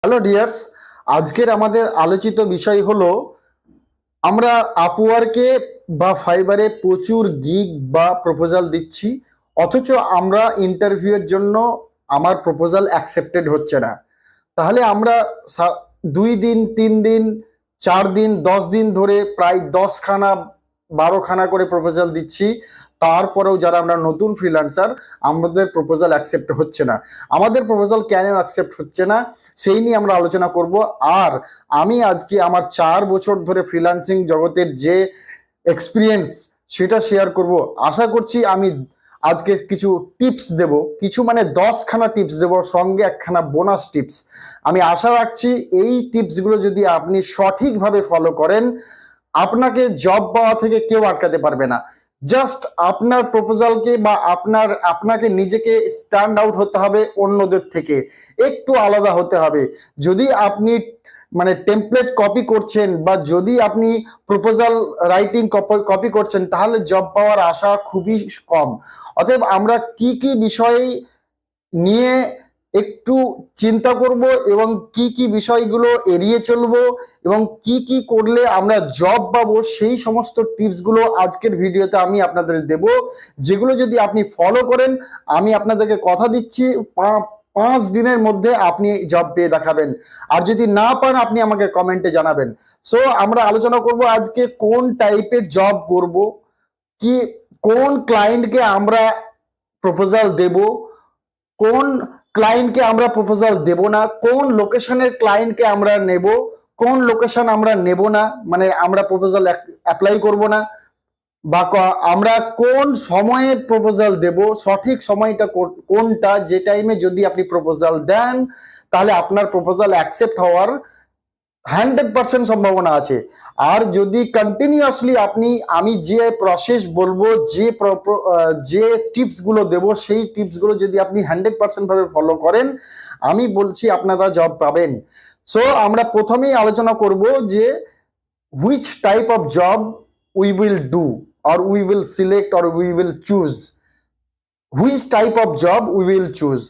Hello dears, আজকের আমাদের আলোচিত বিষয় হলো আমরা আপওয়ার্কে বা ফাইবারে প্রচুর গিগ বা প্রপোজাল দিচ্ছি, অথচ আমরা ইন্টারভিউয়ের জন্য আমার প্রপোজাল অ্যাকসেপ্টেড হচ্ছে না। তাহলে আমরা 2 দিন 3 দিন 4 দিন 10 দিন ধরে প্রায় 10খানা 12খানা করে প্রপোজাল দিচ্ছি, তারপরেও যারা আমরা নতুন ফ্রিল্যান্সার আমাদের প্রপোজাল অ্যাকসেপ্ট হচ্ছে না। আমাদের প্রপোজাল কেন অ্যাকসেপ্ট হচ্ছে না সেই নিয়ে আমরা আলোচনা করব। আর আমি আজকে আমার 4 বছর ধরে ফ্রিল্যান্সিং জগতের যে এক্সপিরিয়েন্স সেটা শেয়ার করব। আশা করছি আমি আজকে কিছু টিপস দেব, কিছু মানে 10খানা টিপস দেব, সঙ্গে একখানা বোনাস টিপস। আমি আশা রাখছি এই টিপসগুলো যদি আপনি সঠিকভাবে ফলো করেন, আপনাকে জব পাওয়া থেকে কেউ আটকাতে পারবে না। জাস্ট আপনার প্রপোজালকে বা আপনাকে নিজেকে স্ট্যান্ড আউট হতে হবে, অন্যদের থেকে একটু আলাদা হতে হবে। যদি আপনি মানে টেমপ্লেট কপি করছেন বা যদি আপনি প্রপোজাল রাইটিং কপি করছেন, তাহলে জব পাওয়ার আশা খুবই কম। অতএব আমরা কি কি বিষয় নিয়ে একটু চিন্তা করব এবং কি কি বিষয়গুলো এড়িয়ে চলবো এবং কি কি করলে আমরা জব পাবো, সেই সমস্ত টিপসগুলো আজকের ভিডিওতে আমি আপনাদের দেব, যেগুলো যদি আপনি ফলো করেন আমি আপনাদেরকে কথা দিচ্ছি 5 দিনের মধ্যে আপনি জব পেয়ে দেখাবেন। আর যদি না পান আপনি আমাকে কমেন্টে জানাবেন। সো আমরা আলোচনা করব আজকে কোন টাইপের জব করব, কি কোন ক্লায়েন্টকে আমরা প্রপোজাল দেব, কোন ক্লায়েন্টকে আমরা প্রপোজাল দেব না, কোন লোকেশনের ক্লায়েন্টকে আমরা নেব, কোন লোকেশন আমরা নেব না, মানে আমরা প্রপোজাল অ্যাপ্লাই করব না, বা আমরা কোন সময়ে প্রপোজাল দেব, সঠিক সময়টা কোনটা, যে টাইমে যদি আপনি প্রপোজাল দেন তাহলে আপনার প্রপোজাল অ্যাকসেপ্ট হওয়ার 100% সম্ভাবনা আছে। আর যদি কন্টিনিউয়াসলি আমি যে প্রসেস বলবো, যে টিপস গুলো দেবো, সেই টিপস গুলো যদি আপনি 100% ভাবে ফলো করেন, আমি বলছি আপনারা জব পাবেন। সো আমরা প্রথমেই আলোচনা করব যে which type of job we will do or we will select or we will choose, which type of job we will choose,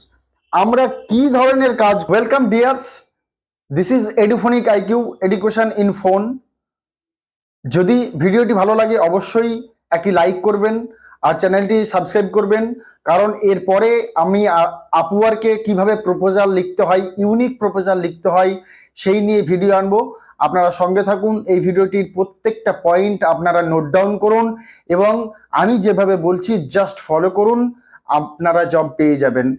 আমরা কি ধরনের কাজ। Welcome dears, this is Eduphonic IQ, education in phone. যদি ভিডিওটি ভালো লাগে অবশ্যই একটি লাইক করবেন আর চ্যানেলটি সাবস্ক্রাইব করবেন, কারণ এরপরে আমি আপওয়ার্কে কিভাবে প্রপোজাল লিখতে হয়, ইউনিক প্রপোজাল লিখতে হয়, সেই নিয়ে ভিডিও আনবো। আপনারা সঙ্গে থাকুন, এই ভিডিওটির প্রত্যেকটা পয়েন্ট আপনারা নোট ডাউন করুন এবং আমি যেভাবে বলছি জাস্ট ফলো করুন, আপনারা জব পেয়ে যাবেন।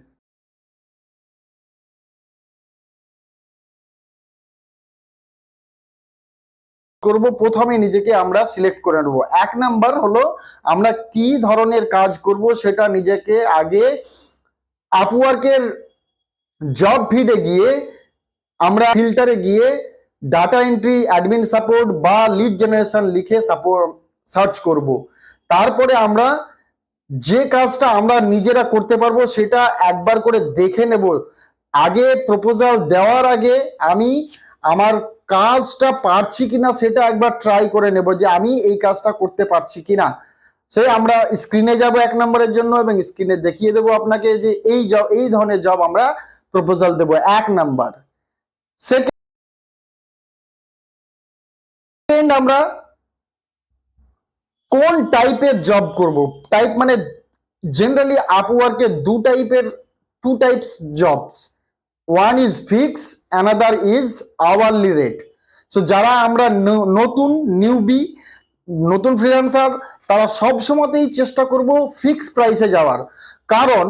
করব, প্রথমে নিজেকে আমরা সিলেক্ট করে নেব। 1 নাম্বার হলো আমরা কি ধরনের কাজ করব সেটা নিজেকে আগে আপওয়ার্কের জব ফিডে গিয়ে আমরা ফিল্টারে গিয়ে ডাটা এন্ট্রি, অ্যাডমিন সাপোর্ট বা লিড জেনারেশন লিখে সার্চ করব। তারপরে আমরা যে কাজটা আমরা নিজেরা করতে পারবো সেটা একবার করে দেখে নেব। আগে প্রপোজাল দেওয়ার আগে আমি আমার কাজটা পারছি কিনা সেটা একবার ট্রাই করে নেব, যে আমি এই কাজটা করতে পারছি কিনা। সেই আমরা স্ক্রিনে যাব 1 নম্বরের জন্য এবং স্ক্রিনে দেখিয়ে দেবো আপনাকে যে এই ধরনের জব আমরা প্রপোজাল দেব। 1 নাম্বার। সেকেন্ড, আমরা কোন টাইপের জব করব। টাইপ মানে জেনারেলি আপওয়ার্কে two types jobs, one is fix, another is hourly rate. So যারা আমরা নতুন ফ্রিল্যান্সার, তারা সব সময়তেই চেষ্টা করব ফিক্স প্রাইসে যাওয়ার, কারণ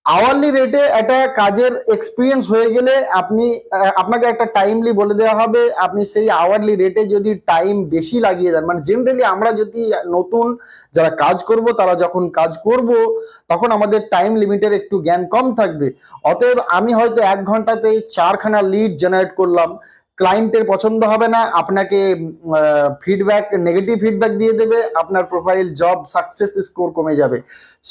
আওয়ারলি রেটে একটা কাজের এক্সপিরিয়েন্স হয়ে গেলে আপনাকে একটা টাইমলি বলে দেওয়া হবে, আপনি সেই আওয়ারলি রেটে যদি টাইম বেশি লাগিয়ে দেন, মানে জেনারেলি আমরা যদি নতুন যারা কাজ করব তারা যখন কাজ করব তখন আমাদের টাইম লিমিটের একটু জ্ঞান কম থাকবে। অতএব আমি হয়তো 1 ঘন্টাতে 4খানা লিড জেনারেট করলাম, ক্লায়েন্টের পছন্দ হবে না, আপনাকে নেগেটিভ ফিডব্যাক দিয়ে দেবে, আপনার প্রোফাইল জব সাকসেস স্কোর কমে যাবে।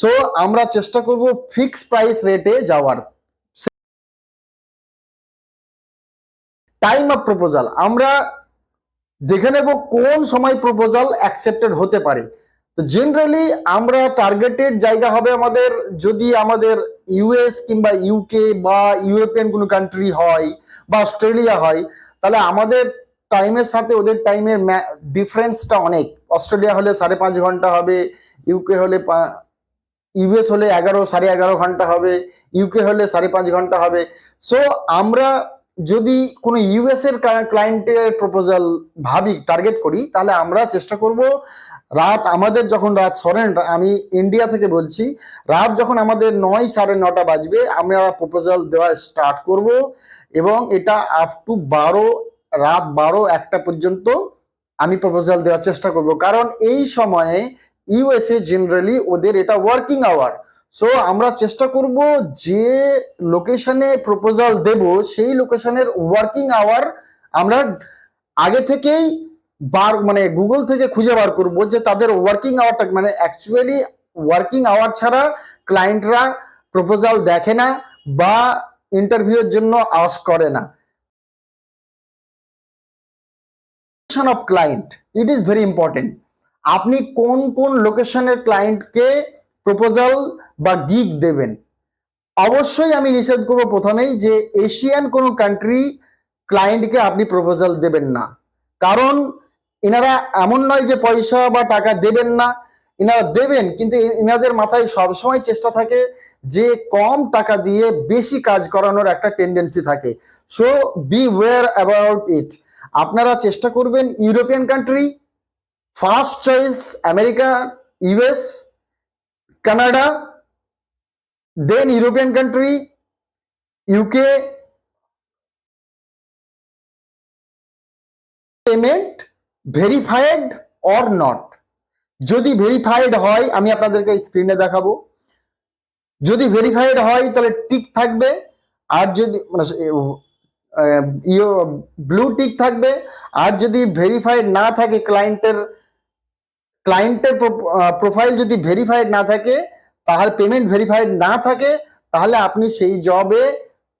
সো আমরা চেষ্টা করব ফিক্স প্রাইস রেটে যাওয়ার। টাইম অফ প্রপোজাল, আমরা দেখে নেব কোন সময় প্রপোজাল অ্যাকসেপ্টেড হতে পারে। তো জেনারেলি আমরা টার্গেটেড জায়গা হবে আমাদের, যদি আমাদের ইউএস কিংবা ইউকে বা ইউরোপিয়ান কোনো কান্ট্রি হয় বা অস্ট্রেলিয়া হয়, তাহলে আমাদের টাইমের সাথে ওদের টাইমের ডিফারেন্সটা অনেক। অস্ট্রেলিয়া হলে 5.5 ঘন্টা হবে, ইউকে হলে ইউএস হলে 11-11.5 ঘন্টা হবে, ইউকে হলে 5.5 ঘন্টা হবে। সো আমরা যদি কোনো ইউএস এর ক্লায়েন্টের প্রপোজাল ভাবি, টার্গেট করি, তাহলে আমরা চেষ্টা করব আমাদের যখন রাত আমি ইন্ডিয়া থেকে বলছি, রাত যখন আমাদের 9-9:30 বাজবে আমরা প্রপোজাল দেওয়া স্টার্ট করব, এবং এটা আপ টু রাত 12-1টা পর্যন্ত আমি প্রপোজাল দেওয়ার চেষ্টা করব। কারণ এই সময়ে ইউএসএ জেনারেলি ওদের এটা ওয়ার্কিং আওয়ার। সো আমরা চেষ্টা করব যে লোকেশনে প্রপোজাল দেব সেই লোকেশনের ওয়ার্কিং আওয়ার আমরা আগে থেকেই মানে গুগল থেকে খুঁজে বার করব যে তাদের ওয়ার্কিং আওয়ারটা, মানে অ্যাকচুয়ালি ওয়ার্কিং আওয়ার ছাড়া ক্লায়েন্টরা প্রপোজাল দেখে না বা ইন্টারভিউর জন্য আস্ক করে না। Of client, it is very important. আপনি কোন কোন লোকেশনের ক্লায়েন্টকে প্রপোজাল বা গিগ দেবেন। অবশ্যই আমি নিষেধ করবো প্রথমেই যে এশিয়ান কোনো কান্ট্রি ক্লায়েন্টকে আপনি প্রপোজাল দেবেন না। কারণ এনারা এমন নয় যে পয়সা বা টাকা দেবেন না, এনারা দেবেন, কিন্তু এনাদের মাথায় সবসময় চেষ্টা থাকে যে কম টাকা দিয়ে বেশি কাজ করানোর একটা টেন্ডেন্সি থাকে। So be aware about it. আপনারা চেষ্টা করবেন European country, first choice America, US, Canada, then European country, UK. Payment verified or not, যদি ভেরিফাইড হয় আমি আপনাদেরকে স্ক্রিনে দেখাবো। যদি ভেরিফাইড হয় তাহলে টিক থাকবে, আর যদি ব্লু টিক থাকবে। আর যদি ভেরিফাইড না থাকে, ক্লায়েন্টের প্রোফাইল যদি ভেরিফাইড না থাকে, তাহলে পেমেন্ট ভেরিফাইড না থাকে, তাহলে আপনি সেই জবে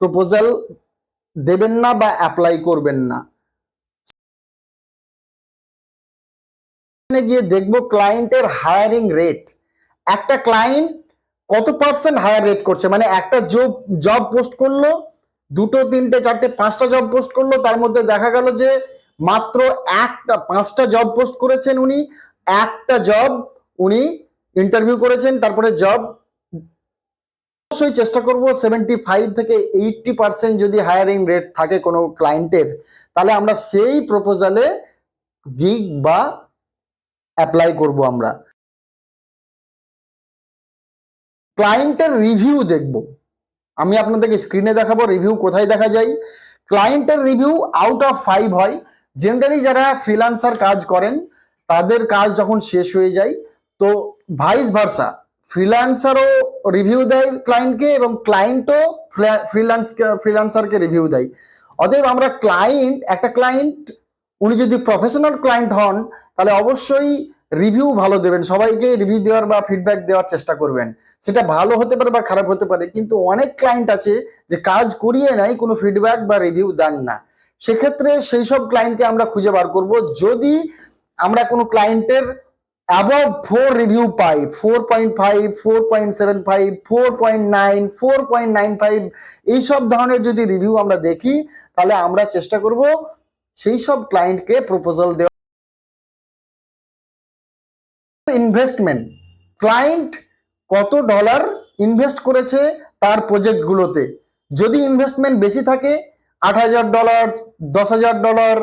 প্রপোজাল দেবেন না বা অ্যাপ্লাই করবেন না। গিয়ে দেখবো ক্লায়েন্টের হায়ারিং রেট, একটা ক্লায়েন্ট কত পার্সেন্ট হায়ার রেট করছে। মানে একটা জব পোস্ট করলো, 2, 3, 4, 5টা জব পোস্ট করলো, তার মধ্যে দেখা গেল যে মাত্র 5টা জব পোস্ট করেছেন উনি, একটা জব উনি ইন্টারভিউ করেছেন, তারপরে জব। অবশ্যই চেষ্টা করব 75 থেকে 80% যদি হায়ারিং রেট থাকে কোনো ক্লায়েন্টের, তাহলে আমরা সেই প্রপোজালে গিগ বা অ্যাপ্লাই করব। আমরা ক্লায়েন্টের রিভিউ দেখব, আমি আপনাদেরকে স্ক্রিনে দেখাবো রিভিউ কোথায় দেখা যায়। ক্লায়েন্টের রিভিউ আউট অফ 5 হয়। জেনারেলি যারা ফ্রিল্যান্সার কাজ করেন তাদের কাজ যখন শেষ হয়ে যায়, তো ভাইস ভার্সা ফ্রিল্যান্সারও রিভিউ দেয় ক্লায়েন্টকে এবং ক্লায়েন্টও ফ্রিল্যান্সারকে রিভিউ দেয়। অতএব আমরা একটা ক্লায়েন্ট উনি যদি প্রফেশনাল ক্লায়েন্ট হন তাহলে অবশ্যই রিভিউ ভালো দেবেন, সবাইকে রিভিউ দেওয়ার বা ফিডব্যাক দেওয়ার চেষ্টা করবেন। সেটা ভালো হতে পারে বা খারাপ হতে পারে, কিন্তু অনেক ক্লায়েন্ট আছে যে কাজ করিয়ে নাই, কোনো ফিডব্যাক বা রিভিউ দেন না। সেক্ষেত্রে সেই সব ক্লায়েন্টকে আমরা খুঁজে বার করব। যদি আমরা কোনো ক্লায়েন্টের অ্যাবভ 4 রিভিউ পাই, 4.5, 4.75, 4.9, 4.95, এইসব ধরনের যদি রিভিউ আমরা দেখি, তাহলে আমরা চেষ্টা করব সেই সব ক্লায়েন্টকে প্রপোজাল দেওয়া। ইনভেস্টমেন্ট, ক্লায়েন্ট কত ডলার ইনভেস্ট করেছে তার প্রজেক্টগুলোতে। যদি ইনভেস্টমেন্ট বেশি থাকে, $8,000, $10,000,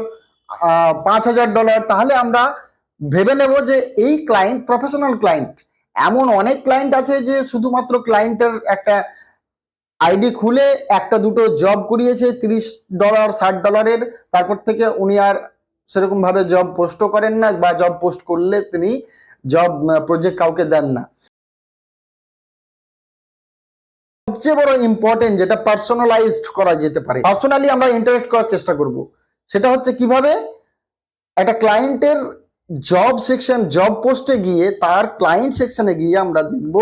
$5,000, তাহলে আমরা ভেবে নেব যে এই ক্লায়েন্ট প্রফেশনাল ক্লায়েন্ট। এমন অনেক ক্লায়েন্ট আছে যে শুধুমাত্র ক্লায়েন্টের একটা আইডি খুলে 1-2টো জব করিয়েছে $30, $60, তারপর থেকে উনি আর সেরকম ভাবে জব পোস্টও করেন না, বা জব পোস্ট করলে তিনি জব প্রজেক্ট কাউকে দেন না। সবচেয়ে বড় ইম্পর্টেন্ট যেটা পার্সোনালাইজড করা যেতে পারে, পার্সোনালি আমরা ইন্টারেক্ট করার চেষ্টা করব, সেটা হচ্ছে কিভাবে একটা ক্লায়েন্টের জব সেকশন, জব পোস্টে গিয়ে তার ক্লায়েন্ট সেকশনে গিয়ে আমরা দেখব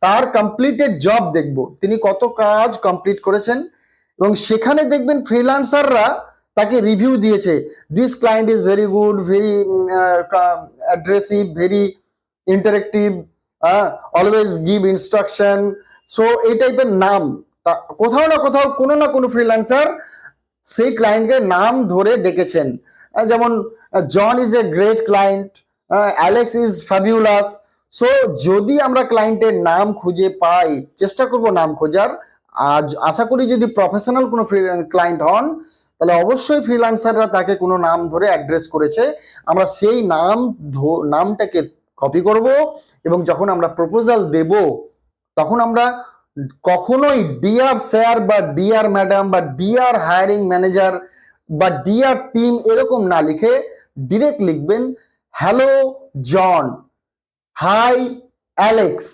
তার কমপ্লিটেড জব, দেখব তিনি কত কাজ কমপ্লিট করেছেন, এবং সেখানে দেখবেন ফ্রিল্যান্সাররা তাকে রিভিউ দিয়েছে, this client is very good, very addressive, very interactive, always give instruction, so এই টাইপের নাম কোথাও না কোথাও কোনো না কোনো ফ্রিল্যান্সার সেই ক্লায়েন্টের নাম ধরে ডেকেছেন। যেমন John is a great client, Alex is fabulous. So যদি আমরা ক্লায়েন্টের নাম খুঁজে পাই, চেষ্টা করব নাম খোঁজার। আজ আশা করি যদি প্রফেশনাল কোনো ক্লায়েন্ট হন, তাহলে অবশ্যই ফ্রিল্যান্সাররা তাকে কোনো নাম ধরে অ্যাড্রেস করেছে, আমরা সেই নামটাকে কপি করব এবং যখন আমরা প্রপোজাল দেব তখন আমরা কখনোই ডিয়ার স্যার বা ডিয়ার ম্যাডাম বা ডিয়ার হায়ারিং ম্যানেজার বা ডিয়ার টিম এরকম না লিখে ডিরেক্ট লিখবেন হ্যালো জন, হাই অ্যালেক্স।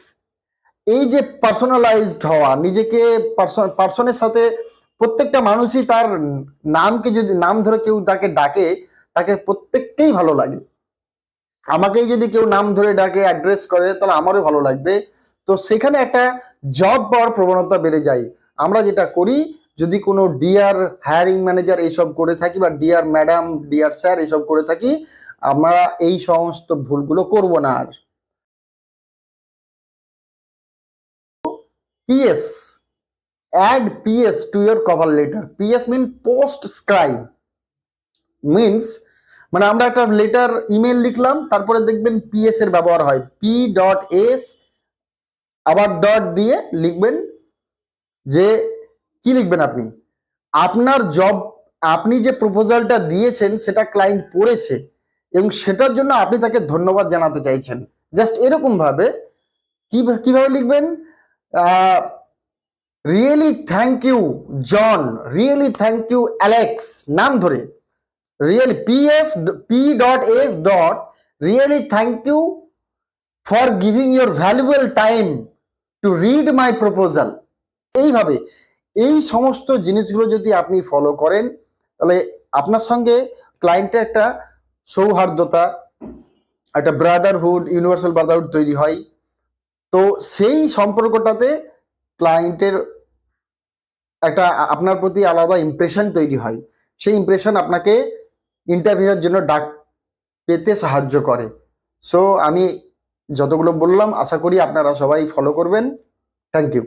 এই যে পার্সোনালাইজড হওয়া, নিজেকে পার্সনের সাথে, প্রত্যেকটা মানুষই তার নামকে যদি নাম ধরে কেউ তাকে ডাকে, তাকে প্রত্যেককেই ভালো লাগে। আমাকেই যদি কেউ নাম ধরে ডাকে, অ্যাড্রেস করে, তাহলে আমারও ভালো লাগবে। তো সেখানে একটা জব পাওয়ার প্রবণতা বেড়ে যায়। আমরা যেটা করি, যদি কোনো ডিয়ার হায়ারিং ম্যানেজার এইসব করে থাকি বা ডিয়ার ম্যাডাম, ডিয়ার স্যার এইসব করে থাকি, আমরা এই সমস্ত ভুলগুলো করব না আর। PS, add PS to your cover letter. PS mean post scribe, means মানে আমরা একটা লেটার ইমেল লিখলাম, তারপরে দেখবেন PS এর ব্যবহার হয়, P.S আবার ডট দিয়ে লিখবেন যে কি লিখবেন আপনি, আপনার জব, আপনি যে প্রপোজালটা দিয়েছেন সেটা ক্লায়েন্ট পড়েছে এবং সেটার জন্য আপনি তাকে ধন্যবাদ জানাতে চাইছেন। জাস্ট এরকম ভাবে কিভাবে লিখবেন, really thank you John, really thank you Alex, নাম ধরে really P.S dot really thank you for giving your valuable time to read my proposal. এইভাবে এই সমস্ত জিনিসগুলো যদি আপনি ফলো করেন, তাহলে আপনার সঙ্গে ক্লায়েন্টের একটা সৌহার্দ্যতা, একটা ব্রাদারহুড, ইউনিভার্সাল ব্রাদারহুড তৈরি হয়। তো সেই সম্পর্কটাতে ক্লায়েন্টের একটা আপনার প্রতি আলাদা ইমপ্রেশন তৈরি হয়। সেই ইমপ্রেশন আপনাকে ইন্টারভিউয়ের জন্য ডাক পেতে সাহায্য করে। সো আমি যতগুলো বললাম আশা করি আপনারা সবাই ফলো করবেন। Thank you.